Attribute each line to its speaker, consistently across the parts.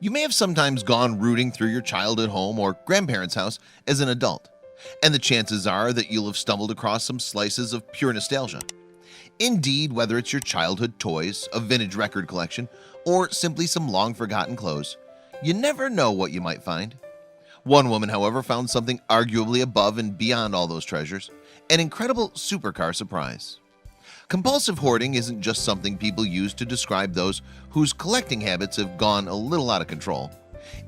Speaker 1: You may have sometimes gone rooting through your childhood home or grandparents' house as an adult, and the chances are that you'll have stumbled across some slices of pure nostalgia. Indeed, whether it's your childhood toys, a vintage record collection, or simply some long-forgotten clothes, you never know what you might find. One woman, however, found something arguably above and beyond all those treasures, an incredible supercar surprise. Compulsive hoarding isn't just something people use to describe those whose collecting habits have gone a little out of control.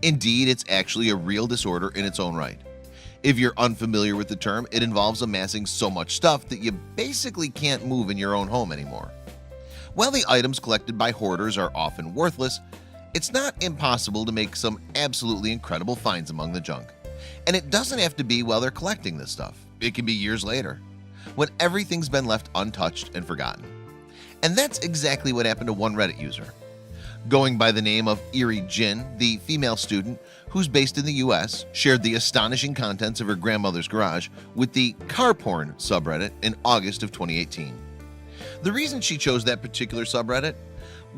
Speaker 1: Indeed, it's actually a real disorder in its own right. If you're unfamiliar with the term, it involves amassing so much stuff that you basically can't move in your own home anymore. While the items collected by hoarders are often worthless, it's not impossible to make some absolutely incredible finds among the junk. And it doesn't have to be while they're collecting this stuff. It can be years later, when everything's been left untouched and forgotten. And that's exactly what happened to one Reddit user. Going by the name of Eerie Jin, the female student who's based in the US shared the astonishing contents of her grandmother's garage with the car porn subreddit in August of 2018. The reason she chose that particular subreddit?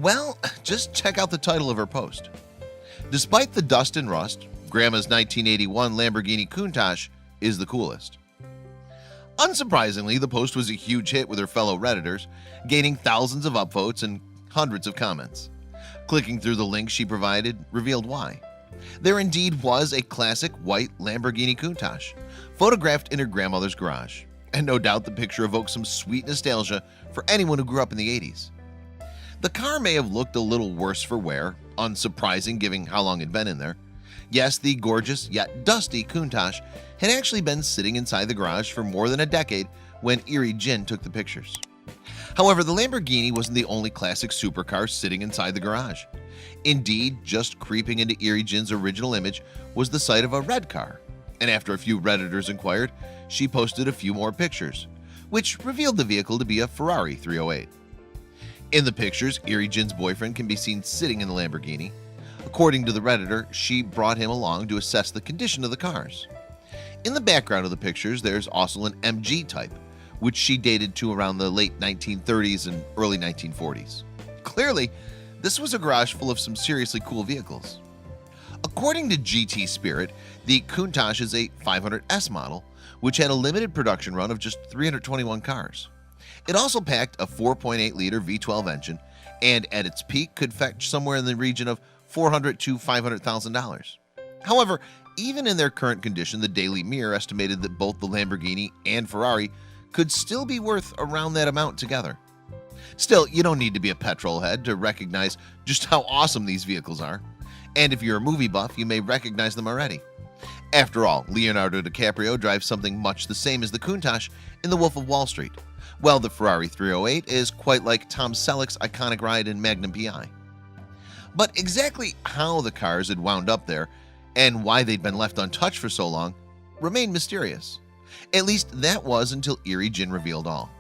Speaker 1: Well, just check out the title of her post. Despite the dust and rust, Grandma's 1981 Lamborghini Countach is the coolest. Unsurprisingly, the post was a huge hit with her fellow Redditors, gaining thousands of upvotes and hundreds of comments. Clicking through the link she provided revealed why. There indeed was a classic white Lamborghini Countach, photographed in her grandmother's garage, and no doubt the picture evokes some sweet nostalgia for anyone who grew up in the 80s. The car may have looked a little worse for wear, unsurprising given how long it'd been in there. Yes, the gorgeous yet dusty Countach had actually been sitting inside the garage for more than a decade when Eerie Jin took the pictures. However, the Lamborghini wasn't the only classic supercar sitting inside the garage. Indeed, just creeping into Eerie Jin's original image was the sight of a red car, and after a few Redditors inquired, she posted a few more pictures, which revealed the vehicle to be a Ferrari 308. In the pictures, Eerie Jin's boyfriend can be seen sitting in the Lamborghini. According to the Redditor, she brought him along to assess the condition of the cars. In the background of the pictures, there's also an MG type, which she dated to around the late 1930s and early 1940s. Clearly, this was a garage full of some seriously cool vehicles. According to GT Spirit, the Countach is a 500S model, which had a limited production run of just 321 cars. It also packed a 4.8-liter V12 engine, and at its peak could fetch somewhere in the region of $400,000 to $500,000. However, even in their current condition, the Daily Mirror estimated that both the Lamborghini and Ferrari could still be worth around that amount together. Still, you don't need to be a petrol head to recognize just how awesome these vehicles are. And if you're a movie buff, you may recognize them already. After all, Leonardo DiCaprio drives something much the same as the Countach in The Wolf of Wall Street, while the Ferrari 308 is quite like Tom Selleck's iconic ride in Magnum P.I. But exactly how the cars had wound up there and why they'd been left untouched for so long remained mysterious. At least that was until Eerie Jin revealed all.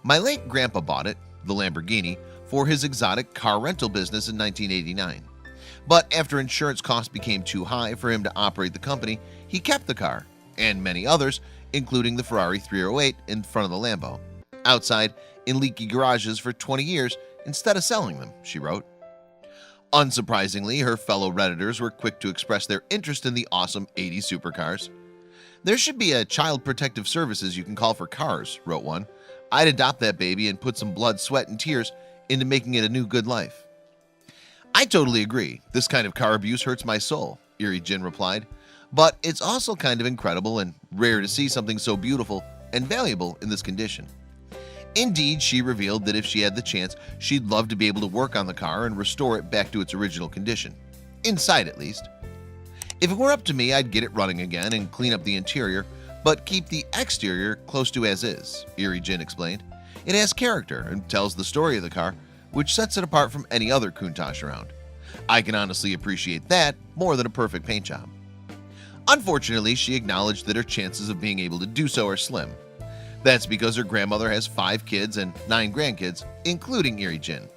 Speaker 1: My late grandpa bought it, the Lamborghini, for his exotic car rental business in 1989. But after insurance costs became too high for him to operate the company, he kept the car, and many others, including the Ferrari 308 in front of the Lambo, outside in leaky garages for 20 years instead of selling them, she wrote. Unsurprisingly, her fellow Redditors were quick to express their interest in the awesome 80s supercars. There should be a child protective services you can call for cars, wrote one. I'd adopt that baby and put some blood, sweat, and tears into making it a new good life. I totally agree. This kind of car abuse hurts my soul, Eerie Jin replied. But it's also kind of incredible and rare to see something so beautiful and valuable in this condition. Indeed, she revealed that if she had the chance, she'd love to be able to work on the car and restore it back to its original condition. Inside, at least. If it were up to me, I'd get it running again and clean up the interior, but keep the exterior close to as is, Eerie Jin explained. It has character and tells the story of the car, which sets it apart from any other Countach around. I can honestly appreciate that more than a perfect paint job. Unfortunately, she acknowledged that her chances of being able to do so are slim. That's because her grandmother has 5 kids and 9 grandkids, including Eerie Jin.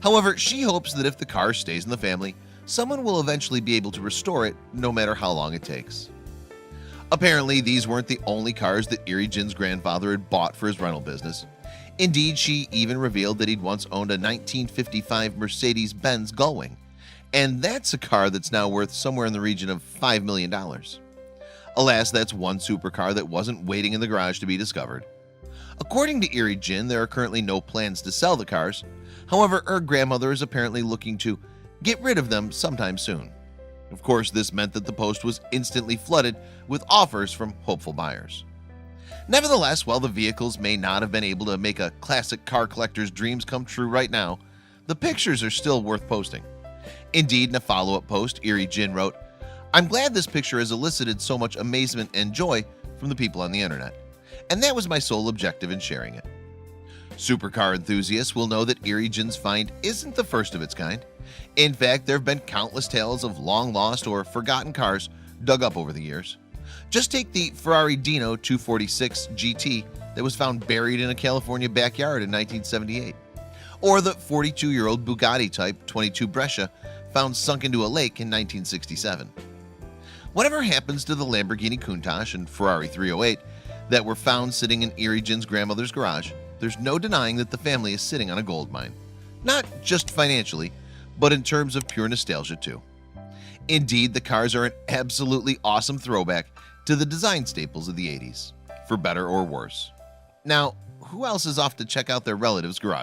Speaker 1: However, she hopes that if the car stays in the family, someone will eventually be able to restore it, no matter how long it takes. Apparently, these weren't the only cars that Eerie Jin's grandfather had bought for his rental business. Indeed, she even revealed that he'd once owned a 1955 Mercedes-Benz Gullwing, and that's a car that's now worth somewhere in the region of $5 million. Alas, that's one supercar that wasn't waiting in the garage to be discovered. According to Erie Jin, there are currently no plans to sell the cars. However, her grandmother is apparently looking to get rid of them sometime soon. Of course, this meant that the post was instantly flooded with offers from hopeful buyers. Nevertheless, while the vehicles may not have been able to make a classic car collector's dreams come true right now, the pictures are still worth posting. Indeed, in a follow-up post, Erie Jin wrote, "I'm glad this picture has elicited so much amazement and joy from the people on the internet, and that was my sole objective in sharing it." Supercar enthusiasts will know that Erie Jin's find isn't the first of its kind. In fact, there have been countless tales of long-lost or forgotten cars dug up over the years. Just take the Ferrari Dino 246 GT that was found buried in a California backyard in 1978, or the 42-year-old Bugatti Type 22 Brescia found sunk into a lake in 1967. Whatever happens to the Lamborghini Countach and Ferrari 308 that were found sitting in Erie Jin's grandmother's garage, there's no denying that the family is sitting on a gold mine. Not just financially, but in terms of pure nostalgia too. Indeed, the cars are an absolutely awesome throwback to the design staples of the 80s, for better or worse. Now, who else is off to check out their relatives' garage?